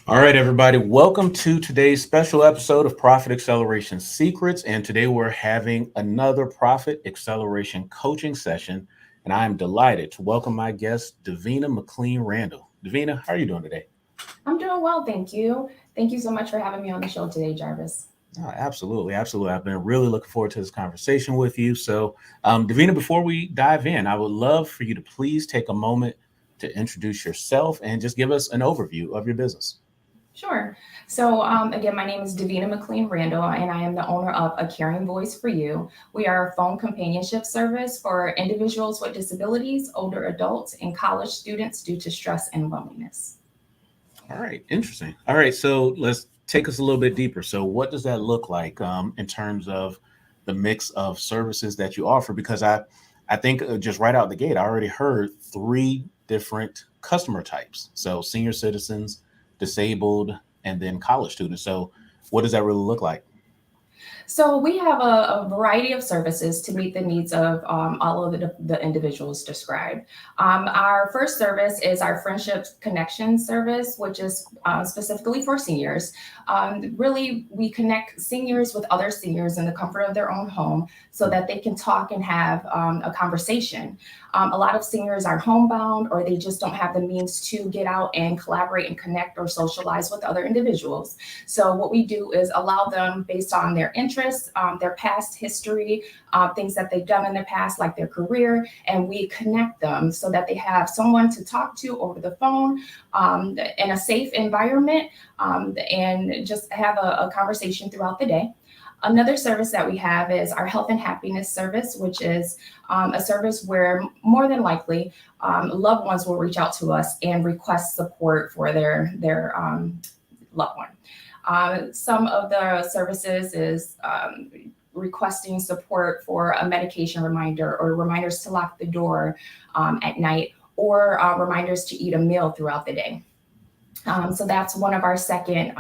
All right, everybody, welcome to today's special episode of Profit Acceleration Secrets. And today we're having another Profit Acceleration coaching session. And I am delighted to welcome my guest, Davina McLean Randall. Davina, how are you doing today? I'm doing well, thank you. Thank you so much for having me on the show today, Jarvis. Oh, absolutely, absolutely. I've been really looking forward to this conversation with you. Davina, before we dive in, I would love for you to please take a moment to introduce yourself and just give us an overview of your business. Sure. So, again, my name is Davina McLean Randall, and I am the owner of A Caring Voice for You. We are a phone companionship service for individuals with disabilities, older adults, and college students due to stress and loneliness. All right, interesting. All right, so let's take us a little bit deeper. So, what does that look like in terms of the mix of services that you offer? Because I think just right out the gate, I already heard three different customer types. So, senior citizens, disabled, and then college students. So, what does that really look like? So we have a variety of services to meet the needs of all of the individuals described. Our first service is our Friendship Connection service, which is specifically for seniors. Really, we connect seniors with other seniors in the comfort of their own home so that they can talk and have a conversation. A lot of seniors are homebound or they just don't have the means to get out and collaborate and connect or socialize with other individuals. So what we do is allow them based on their interests, their past history, things that they've done in the past, like their career, and we connect them so that they have someone to talk to over the phone in a safe environment and just have a conversation throughout the day. Another service that we have is our health and happiness service, which is a service where more than likely loved ones will reach out to us and request support for their loved one. Some of the services is requesting support for a medication reminder or reminders to lock the door at night or reminders to eat a meal throughout the day. So that's one of our second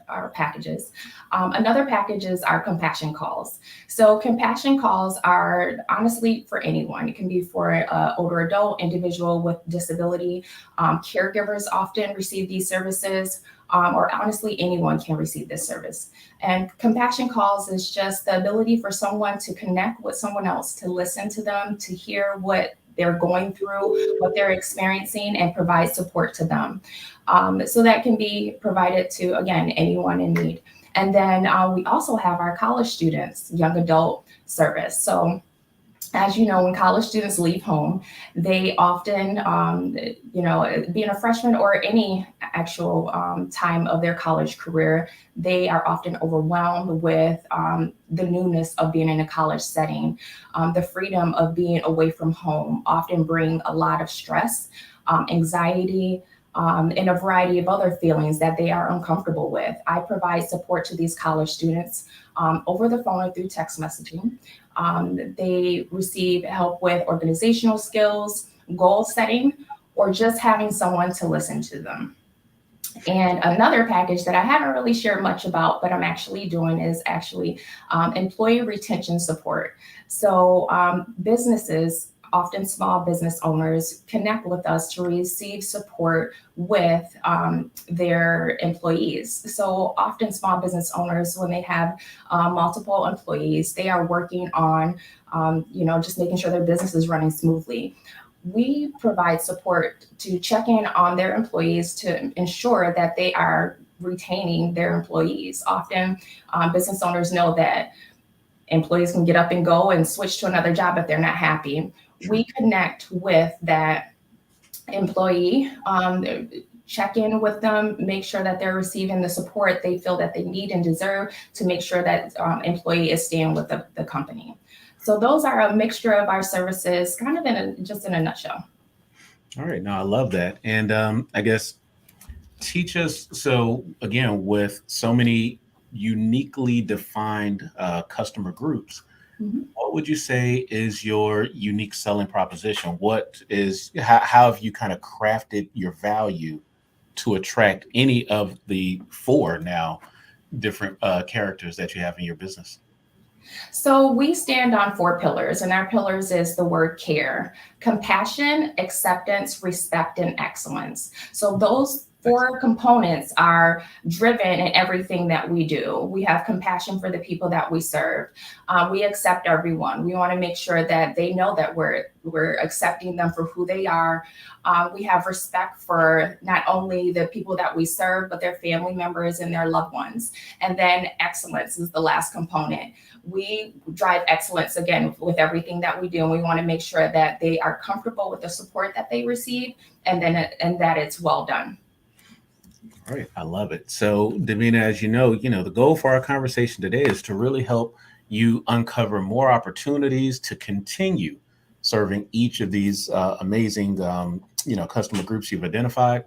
our packages. Another package is our compassion calls. So compassion calls are honestly for anyone. It can be for an older adult, individual with disability. Caregivers often receive these services. Or honestly, anyone can receive this service. And compassion calls is just the ability for someone to connect with someone else, to listen to them, to hear what they're going through, what they're experiencing, and provide support to them. So that can be provided to, again, anyone in need. And then we also have our college students, young adult service. So as you know, when college students leave home, they often, being a freshman or any actual time of their college career, they are often overwhelmed with the newness of being in a college setting. The freedom of being away from home often bring a lot of stress, anxiety, and a variety of other feelings that they are uncomfortable with. I provide support to these college students over the phone or through text messaging. They receive help with organizational skills, goal setting, or just having someone to listen to them. And another package that I haven't really shared much about, but I'm actually doing is actually employee retention support. So businesses, often small business owners, connect with us to receive support with their employees. So often small business owners, when they have multiple employees, they are working on, just making sure their business is running smoothly. We provide support to check in on their employees to ensure that they are retaining their employees. Often business owners know that employees can get up and go and switch to another job if they're not happy. Sure. We connect with that employee, check in with them, make sure that they're receiving the support they feel that they need and deserve to make sure that employee is staying with the company. So those are a mixture of our services, kind of just in a nutshell. All right, now I love that. And I guess teach us. So, again, with so many uniquely defined customer groups, Mhm. what would you say is your unique selling proposition? How have you kind of crafted your value to attract any of the four now different characters that you have in your business? So we stand on four pillars, and our pillars is the word care, compassion, acceptance, respect, and excellence. So those four components are driven in everything that we do. We have compassion for the people that we serve. We accept everyone. We want to make sure that they know that we're accepting them for who they are. We have respect for not only the people that we serve, but their family members and their loved ones. And then excellence is the last component. We drive excellence again with everything that we do, and we want to make sure that they are comfortable with the support that they receive, and that it's well done. All right, I love it. So, Davina, as the goal for our conversation today is to really help you uncover more opportunities to continue serving each of these amazing, customer groups you've identified.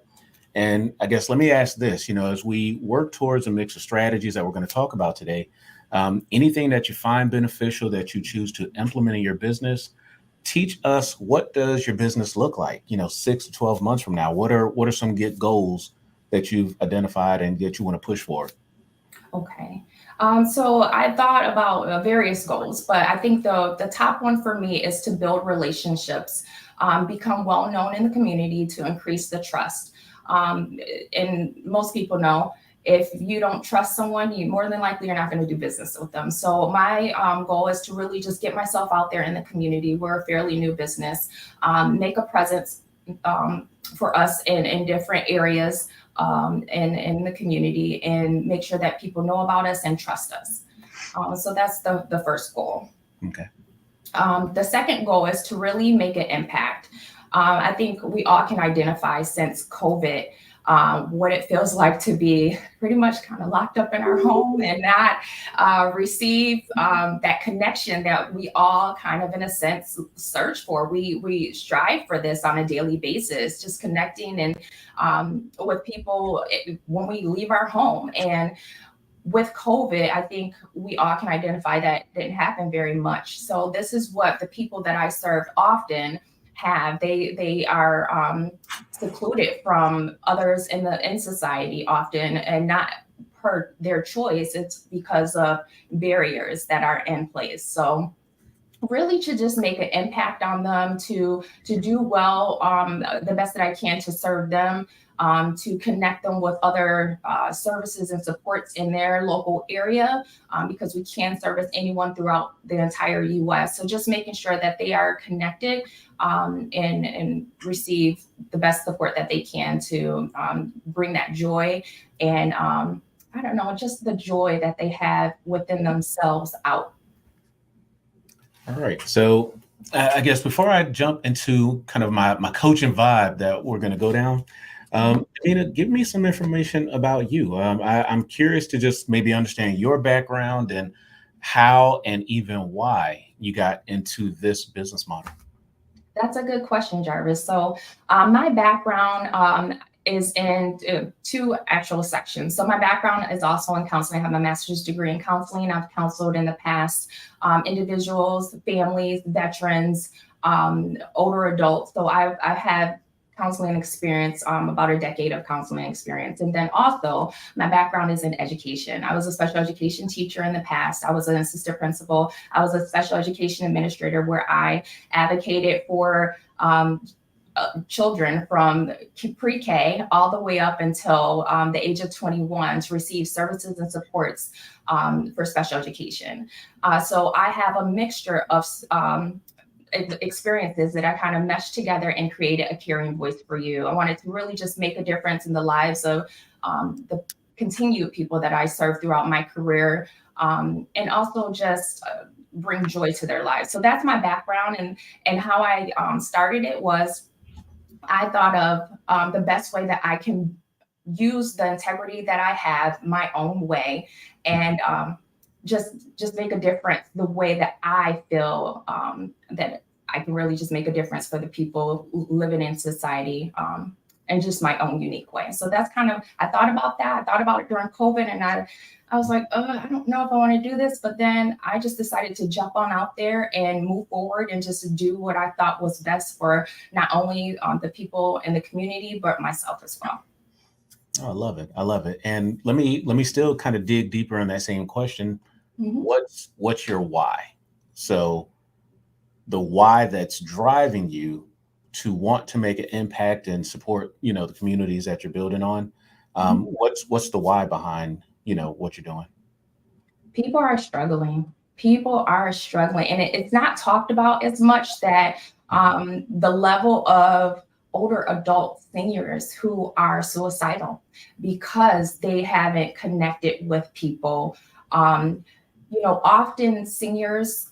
And I guess let me ask this: as we work towards a mix of strategies that we're going to talk about today, anything that you find beneficial that you choose to implement in your business, teach us, what does your business look like 6 to 12 months from now? What are some get goals that you've identified and that you want to push for? Okay. So I thought about various goals, but I think the top one for me is to build relationships, become well known in the community to increase the trust. And most people know, if you don't trust someone, you more than likely you're not going to do business with them. So my goal is to really just get myself out there in the community. We're a fairly new business, make a presence for us in different areas in the community, and make sure that people know about us and trust us. So that's the first goal. Okay. The second goal is to really make an impact. I think we all can identify since COVID what it feels like to be pretty much kind of locked up in our home and not receive that connection that we all kind of, in a sense, search for. We strive for this on a daily basis, just connecting and with people when we leave our home. And with COVID, I think we all can identify that didn't happen very much. So this is what the people that I serve often have. They are secluded from others in society often, and not per their choice. It's because of barriers that are in place. So really to just make an impact on them, to do well, the best that I can to serve them, to connect them with other services and supports in their local area, because we can service anyone throughout the entire US. So just making sure that they are connected and receive the best support that they can to bring that joy and I don't know, just the joy that they have within themselves out. All right. So I guess before I jump into kind of my coaching vibe that we're going to go down, Nina, give me some information about you. I'm curious to just maybe understand your background and how and even why you got into this business model. That's a good question, Jarvis. So, my background is in two actual sections. So, my background is also in counseling. I have my master's degree in counseling. I've counseled in the past individuals, families, veterans, older adults. So, I've had counseling experience, about a decade of counseling experience. And then also my background is in education. I was a special education teacher in the past. I was an assistant principal. I was a special education administrator where I advocated for children from pre-K all the way up until the age of 21 to receive services and supports for special education. So I have a mixture of experiences that I kind of meshed together and created a caring voice for you. I wanted to really just make a difference in the lives of the continued people that I served throughout my career, and also just bring joy to their lives. So that's my background, and how I started it was I thought of the best way that I can use the integrity that I have my own way, and just make a difference the way that I feel that I can really just make a difference for the people living in society, in just my own unique way. So that's kind of, I thought about that. I thought about it during COVID, and I was like, I don't know if I want to do this, but then I just decided to jump on out there and move forward and just do what I thought was best for not only the people in the community, but myself as well. Oh, I love it. I love it. And let me still kind of dig deeper in that same question. Mhm. What's your why? So the why that's driving you, to want to make an impact and support, the communities that you're building on. Mhm. What's the why behind, what you're doing? People are struggling. People are struggling, and it's not talked about as much that the level of older adult seniors who are suicidal because they haven't connected with people. Um, Often seniors,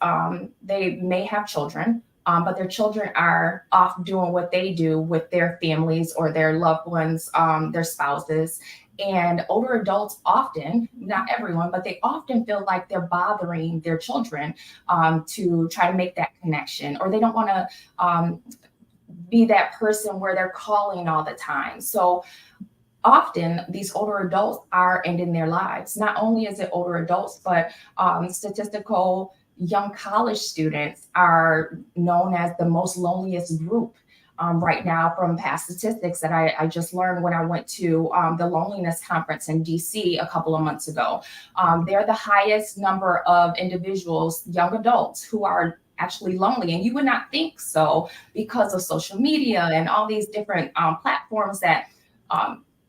they may have children, but their children are off doing what they do with their families or their loved ones, their spouses. And older adults often, not everyone, but they often feel like they're bothering their children to try to make that connection, or they don't want to be that person where they're calling all the time. So often these older adults are ending their lives. Not only is it older adults, but statistical young college students are known as the most loneliest group right now from past statistics that I just learned when I went to the loneliness conference in DC a couple of months ago. They're the highest number of individuals, young adults, who are actually lonely. And you would not think so because of social media and all these different platforms that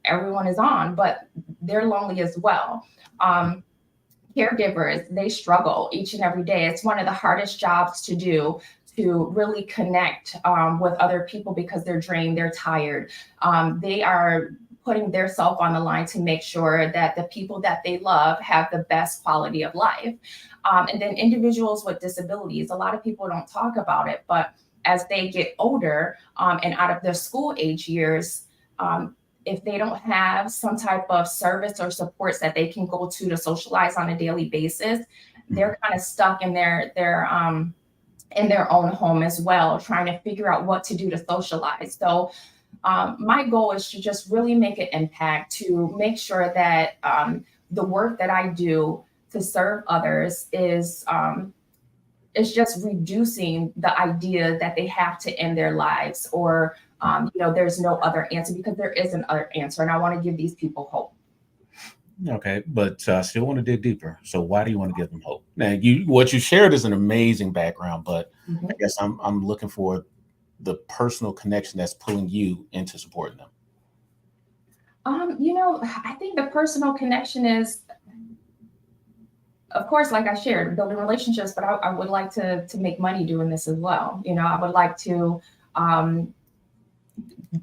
everyone is on, but they're lonely as well. Caregivers, they struggle each and every day. It's one of the hardest jobs to do, to really connect with other people because they're drained, they're tired. They are putting their self on the line to make sure that the people that they love have the best quality of life. And then individuals with disabilities, a lot of people don't talk about it, but as they get older and out of their school age years, if they don't have some type of service or supports that they can go to socialize on a daily basis, they're kind of stuck in their own home as well, trying to figure out what to do to socialize. So my goal is to just really make an impact, to make sure that the work that I do to serve others is just reducing the idea that they have to end their lives, or there's no other answer, because there is an other answer, and I want to give these people hope. Okay, but I still want to dig deeper. So why do you want to give them hope? Now, what you shared is an amazing background, but I Mhm. guess I'm looking for the personal connection that's pulling you into supporting them. I think the personal connection is, of course, like I shared, building relationships, but I would like to make money doing this as well. I would like to um,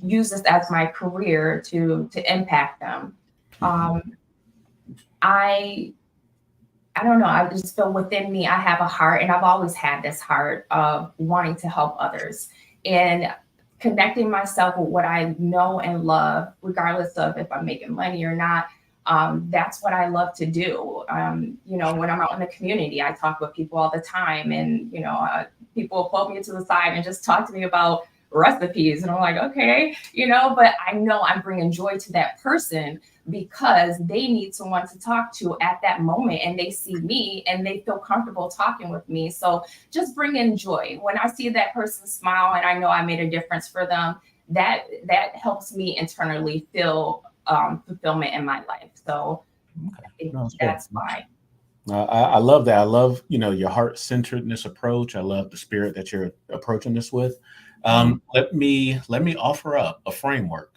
use this as my career to impact them. Mhm. Um, I I don't know. I just feel within me, I have a heart, and I've always had this heart of wanting to help others and connecting myself with what I know and love, regardless of if I'm making money or not. That's what I love to do. When I'm out in the community, I talk with people all the time, and people will pull me to the side and just talk to me about recipes, and I'm like, okay, but I know I'm bringing joy to that person because they need someone to talk to at that moment, and they see me and they feel comfortable talking with me. So just bring in joy. When I see that person smile and I know I made a difference for them, that helps me internally feel fulfillment in my life. So Okay, I think no, that's great. that's why. I love that. I love, your heart centeredness approach. I love the spirit that you're approaching this with. Mhm. Let me offer up a framework.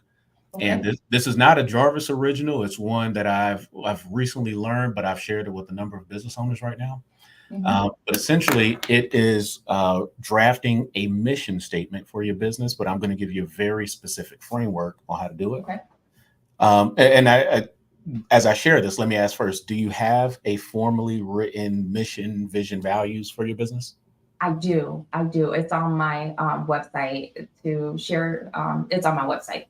And Okay. this is not a Jarvis original. It's one that I've recently learned, but I've shared it with a number of business owners right now. Hmm. But essentially, it is drafting a mission statement for your business. But I'm going to give you a very specific framework on how to do it. Okay. As I share this, let me ask first: do you have a formally written mission, vision, values for your business? I do. I do. It's on my website to share. It's on my website.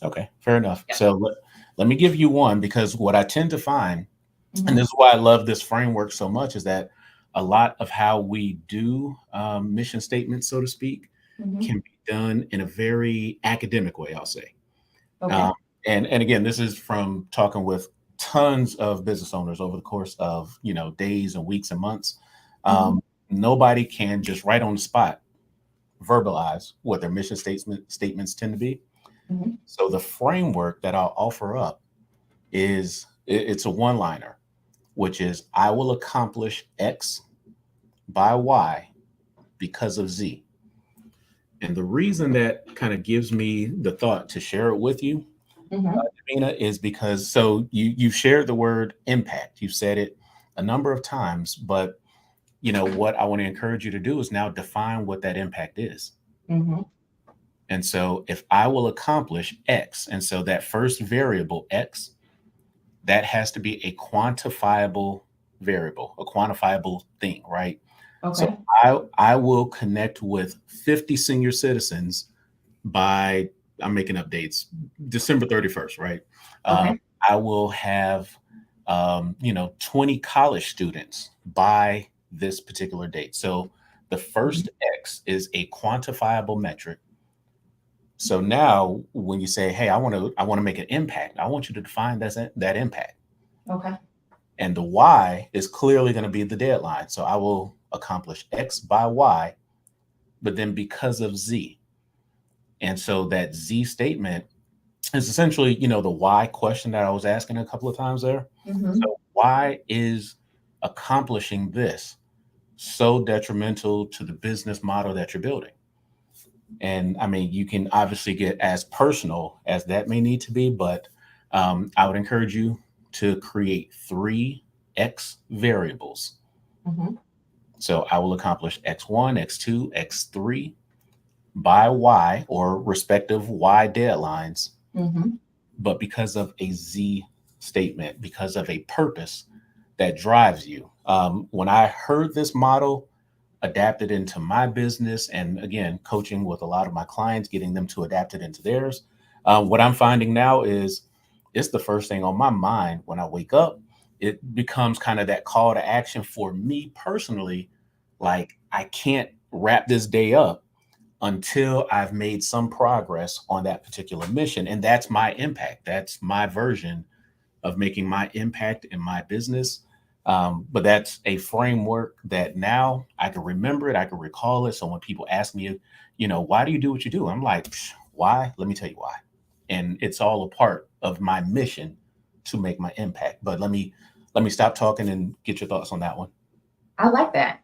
Okay, fair enough. Yeah. So let me give you one, because what I tend to find, and Hmm. this is why I love this framework so much, is that a lot of how we do mission statements, so to speak, Hmm. can be done in a very academic way, I'll say. Um, Okay. and again, this is from talking with tons of business owners over the course of days and weeks and months. Hmm. Nobody can just right on the spot verbalize what their mission statements tend to be. Hmm. So the framework that I'll offer up is it's a one liner, which is I will accomplish X by Y because of Z. And the reason that kind of gives me the thought to share it with you, Hmm. Davina, is because so you shared the word impact. You said it a number of times, but what I want to encourage you to do is now define what that impact is. Hmm. And so if I will accomplish X, and so that first variable X, that has to be a quantifiable variable, a quantifiable thing, right? So Okay. I will connect with 50 senior citizens by, I'm making up dates, December 31st, right? Um, Okay. I will have 20 college students by this particular date. So the Mhm. first X is a quantifiable metric. So now when you say, hey, I want to make an impact, I want you to define that impact. Okay. And the Y is clearly going to be the deadline. So I will accomplish X by Y, but then because of Z. And so that Z statement is essentially, the why question that I was asking a couple of times there. Hmm. So why is accomplishing this so detrimental to the business model that you're building? And I mean, you can obviously get as personal as that may need to be, but I would encourage you to create three X variables. Hmm. So I will accomplish X1, X2, X3 by Y or respective Y deadlines, Hmm. but because of a Z statement, because of a purpose that drives you. When I heard this model adapted into my business, and again, coaching with a lot of my clients, getting them to adapt it into theirs, what I'm finding now is it's the first thing on my mind when I wake up. It becomes kind of that call to action for me personally. Like, I can't wrap this day up until I've made some progress on that particular mission. And that's my impact. That's my version of making my impact in my business. But that's a framework that now I can remember it, I can recall it. So when people ask me, why do you do what you do? I'm like, why? Let me tell you why. And it's all a part of my mission to make my impact. But let me stop talking and get your thoughts on that one. I like that.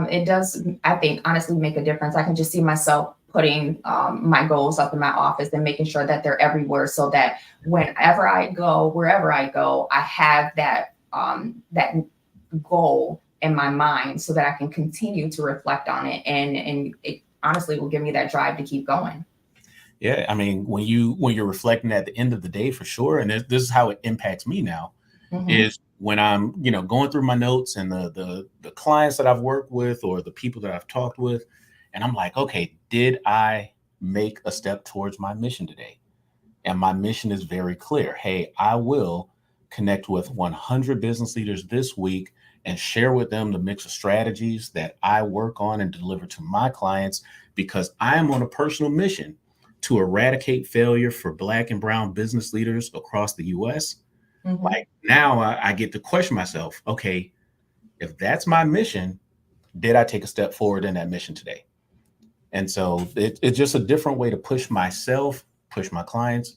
It does, I think, honestly make a difference. I can just see myself putting my goals up in my office and making sure that they're everywhere so that whenever I go, wherever I go, I have that goal in my mind so that I can continue to reflect on it. And it honestly will give me that drive to keep going. Yeah, I mean, when you're reflecting at the end of the day, for sure, and this is how it impacts me now, Hmm. is when I'm going through my notes and the clients that I've worked with or the people that I've talked with, and I'm like, okay, did I make a step towards my mission today? And my mission is very clear. Hey, I will connect with 100 business leaders this week and share with them the mix of strategies that I work on and deliver to my clients because I am on a personal mission to eradicate failure for Black and Brown business leaders across the US. Hmm. Like now I get to question myself, okay, if that's my mission, did I take a step forward in that mission today? And so it's just a different way to push myself, push my clients,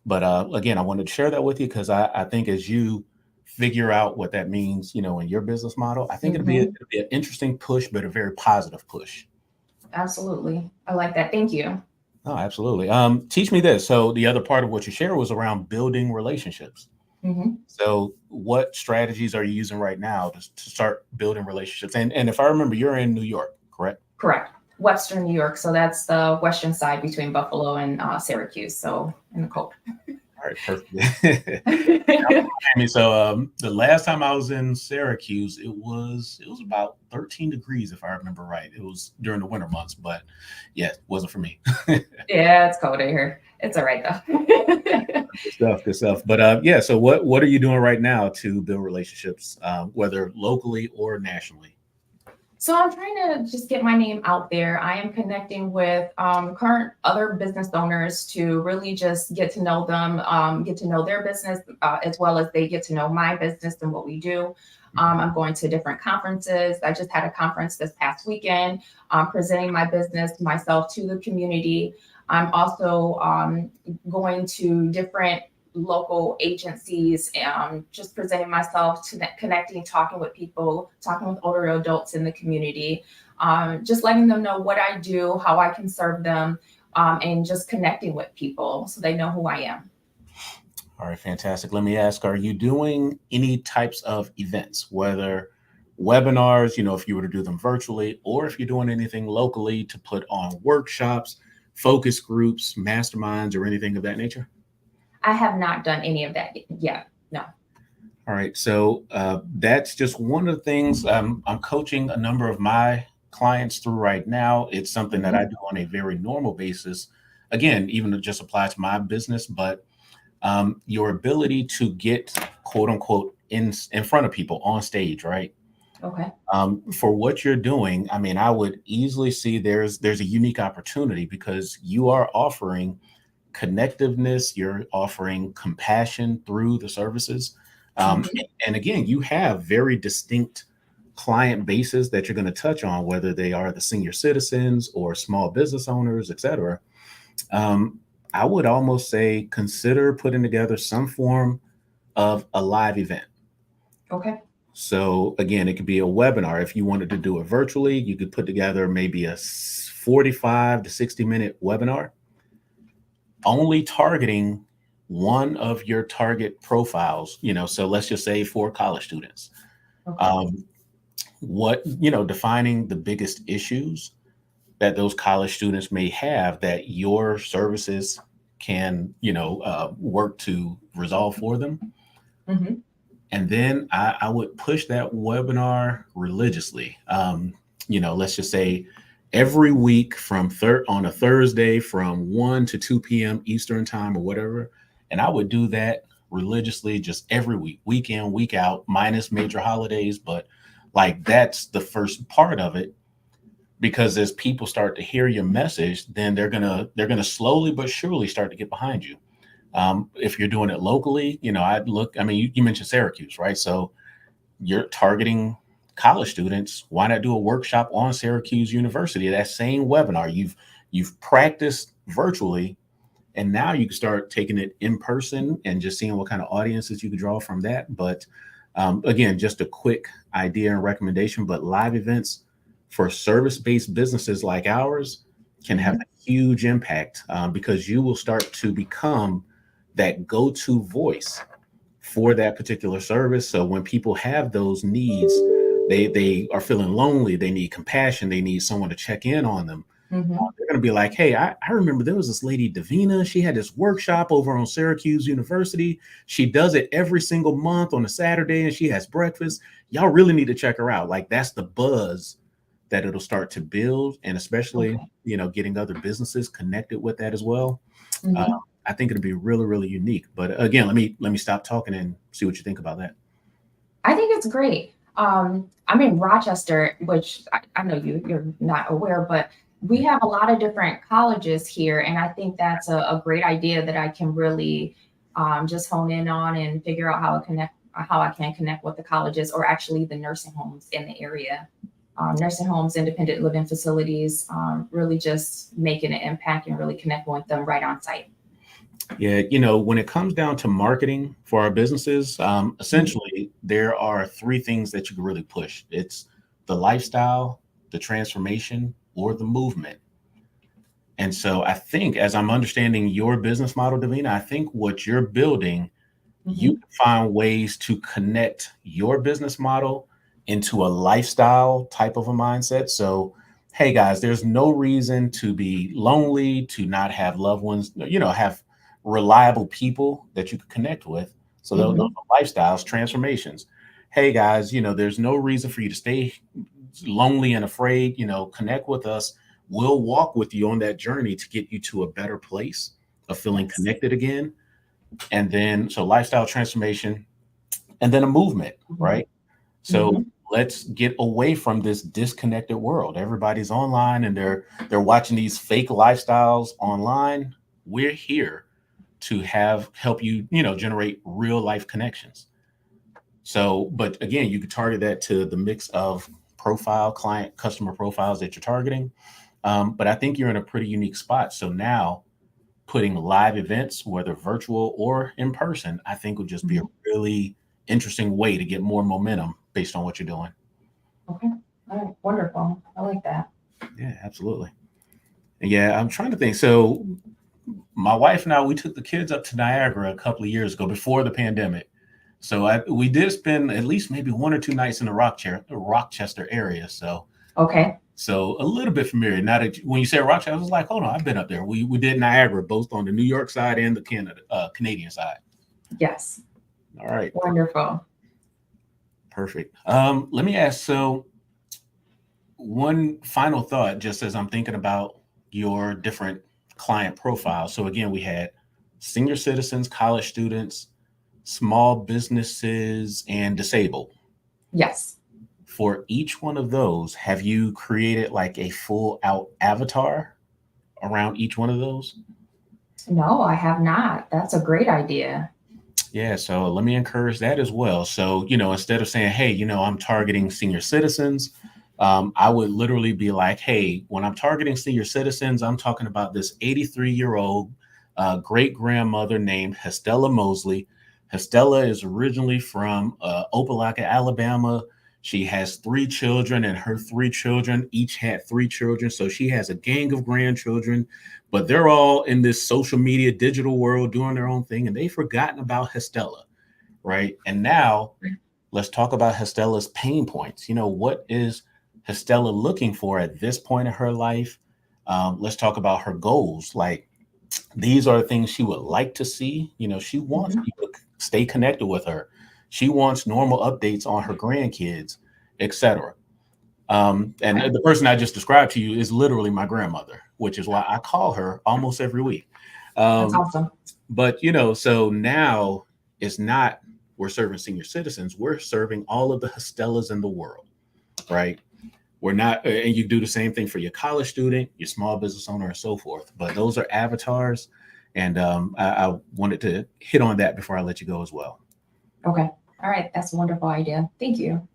but again, I wanted to share that with you because I think as you figure out what that means, in your business model, I think Hmm. it'll be an interesting push, but a very positive push. Absolutely. I like that. Thank you. Oh, absolutely. Teach me this. So the other part of what you share was around building relationships. Hmm. So what strategies are you using right now to start building relationships? And if I remember, you're in New York, correct? Correct. Western New York. So that's the western side between Buffalo and Syracuse. So in the cold. All right, perfect. I mean, so the last time I was in Syracuse, it was about 13 degrees, if I remember right. It was during the winter months, but yeah, it wasn't for me. Yeah, it's cold in here. It's all right though. Good stuff, good stuff. But yeah, so what are you doing right now to build relationships, whether locally or nationally? So I'm trying to just get my name out there. I am connecting with current other business owners to really just get to know them, get to know their business, as well as they get to know my business and what we do. Mhm. I'm going to different conferences. I just had a conference this past weekend, presenting my business, myself to the community. I'm also going to different local agencies, just presenting myself, to connecting, talking with people, talking with older adults in the community, just letting them know what I do, how I can serve them, and just connecting with people so they know who I am. All right, fantastic. Let me ask, are you doing any types of events, whether webinars, if you were to do them virtually, or if you're doing anything locally to put on workshops, focus groups, masterminds, or anything of that nature? I have not done any of that yet. No. All right, so that's just one of the things I'm coaching a number of my clients through right now. It's something that I Mhm. do on a very normal basis. Again, even it just applies to my business, but your ability to get quote unquote in front of people on stage, right? Okay. For what you're doing, I mean, I would easily see there's a unique opportunity because you are offering connectiveness, you're offering compassion through the services. Mhm. And again, you have very distinct client bases that you're going to touch on, whether they are the senior citizens or small business owners, et cetera. Um, I would almost say consider putting together some form of a live event. Okay. So again, it could be a webinar. If you wanted to do it virtually, you could put together maybe a 45 to 60-minute webinar only targeting one of your target profiles, so let's just say for college students. Okay. Um, defining the biggest issues that those college students may have that your services can, work to resolve for them. Mhm. And then I would push that webinar religiously. Let's just say every week from on a Thursday from 1 to 2 p.m. Eastern time or whatever. And I would do that religiously just every week, week in, week out, minus major holidays. But like that's the first part of it, because as people start to hear your message, then they're gonna slowly but surely start to get behind you. If you're doing it locally, I mean, you mentioned Syracuse, right? So you're targeting college students. Why not do a workshop on Syracuse University? That same webinar you've practiced virtually, and now you can start taking it in person and just seeing what kind of audiences you could draw from that. But again, just a quick idea and recommendation. But live events for service-based businesses like ours can have Mhm. a huge impact because you will start to become that go-to voice for that particular service. So when people have those needs, they are feeling lonely, they need compassion, they need someone to check in on them. Mhm. They're going to be like, hey, I remember there was this lady, Davina. She had this workshop over on Syracuse University. She does it every single month on a Saturday and she has breakfast. Y'all really need to check her out. Like that's the buzz that it'll start to build. And especially, Okay. getting other businesses connected with that as well. Uh, Mhm. I think it'll be really, really unique. But again, let me stop talking and see what you think about that. I think it's great. I'm in Rochester, which I know you're not aware, but we have a lot of different colleges here, and I think that's a great idea that I can really just hone in on and figure out how I can connect with the colleges, or actually the nursing homes in the area. Nursing homes, independent living facilities, really just making an impact and really connecting with them right on site. Yeah, when it comes down to marketing for our businesses, Mhm. essentially there are three things that you can really push. It's the lifestyle, the transformation, or the movement. And so I think as I'm understanding your business model, Davina, I think what you're building, you Mhm. can find ways to connect your business model into a lifestyle type of a mindset. So, hey guys, there's no reason to be lonely, to not have loved ones, have reliable people that you can connect with. So those Mhm. are lifestyles, transformations. Hey guys, there's no reason for you to stay lonely and afraid. Connect with us. We'll walk with you on that journey to get you to a better place of feeling Yes. connected again. And then so lifestyle transformation, and then a movement, Mhm. right? So Mhm. let's get away from this disconnected world. Everybody's online and they're watching these fake lifestyles online. We're here to help you, generate real life connections. So, but again, you could target that to the mix of profile, client, customer profiles that you're targeting. But I think you're in a pretty unique spot. So now putting live events, whether virtual or in person, I think would just be a Mhm. really interesting way to get more momentum based on what you're doing. Okay. All right. Wonderful. I like that. Yeah, absolutely. Yeah, I'm trying to think. So my wife and I, we took the kids up to Niagara a couple of years ago before the pandemic. So we did spend at least maybe 1 or 2 nights in the Rochester area. Okay. So a little bit familiar. Now that when you say Rochester, I was like, hold on, I've been up there. We did Niagara both on the New York side and the Canadian side. Yes. All right, Wonderful. perfect. Let me ask. So one final thought, just as I'm thinking about your different client profiles. So again, we had senior citizens, college students, small businesses, and disabled. Yes. For each one of those, have you created like a full out avatar around each one of those? No, I have not. That's a great idea. Yeah, so let me encourage that as well. So, instead of saying, hey, I'm targeting senior citizens, I would literally be like, hey, when I'm targeting senior citizens, I'm talking about this 83-year-old great grandmother named Hestella Mosley. Hestella is originally from Opelika, Alabama. She has 3 children, and her 3 children each had 3 children. So she has a gang of grandchildren, but they're all in this social media digital world doing their own thing, and they've forgotten about Hestella, right? And now let's talk about Hestella's pain points. What is Hestella looking for at this point in her life? Let's talk about her goals. Like, these are the things she would like to see. She wants Mhm. people to stay connected with her. She wants normal updates on her grandkids, etc. And Okay. the person I just described to you is literally my grandmother, which is why I call her almost every week. That's Um, awesome. but so now it's not we're serving senior citizens, we're serving all of the Hostellas in the world, right? We're not, and you do the same thing for your college student, your small business owner, and so forth. But those are avatars, and I wanted to hit on that before I let you go as well. Okay. All right. That's a wonderful idea. Thank you.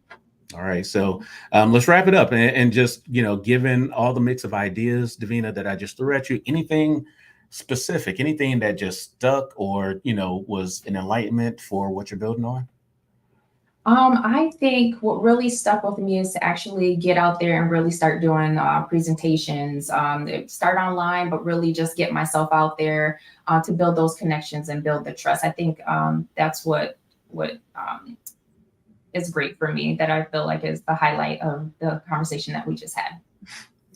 All right, so let's wrap it up, and just given all the mix of ideas, Davina, that I just threw at you, anything specific, anything that just stuck, or was an enlightenment for what you're building on? I think what really stuck with me is to actually get out there and really start doing presentations. Start online, but really just get myself out there to build those connections and build the trust. I think that's what is great for me. That I feel like is the highlight of the conversation that we just had.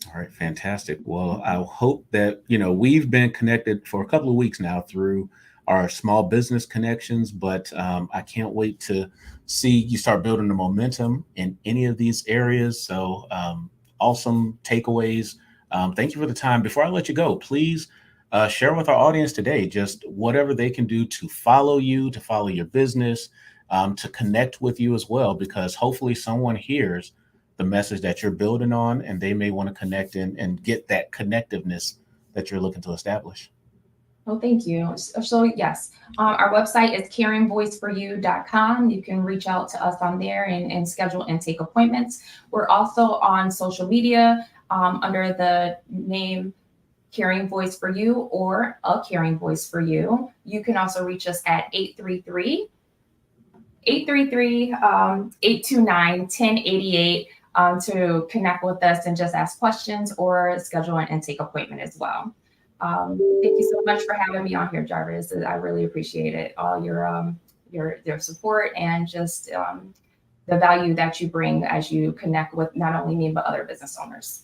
All right, fantastic. Well, I hope that, we've been connected for a couple of weeks now through our small business connections, but I can't wait to see you start building the momentum in any of these areas. So, awesome takeaways. Thank you for the time. Before I let you go, please share with our audience today just whatever they can do to follow you, to follow your business, to connect with you as well, because hopefully someone hears the message that you're building on, and they may want to connect and get that connectiveness that you're looking to establish. Well, thank you. So yes, our website is caringvoiceforyou.com. You can reach out to us on there and schedule intake appointments. We're also on social media under the name Caring Voice for You or A Caring Voice for You. You can also reach us at 829-1088 to connect with us and just ask questions or schedule an intake appointment as well. Thank you so much for having me on here, Jarvis. I really appreciate it. All your support and just the value that you bring as you connect with not only me but other business owners.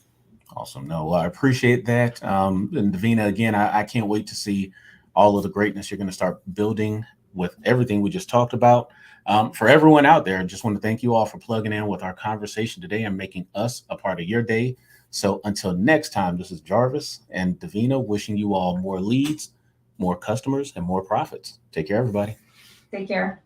Awesome. No, well, I appreciate that. And Davina, again, I can't wait to see all of the greatness you're going to start building with everything we just talked about. For everyone out there, I just want to thank you all for plugging in with our conversation today and making us a part of your day. So until next time, this is Jarvis and Davina wishing you all more leads, more customers, and more profits. Take care, everybody. Take care.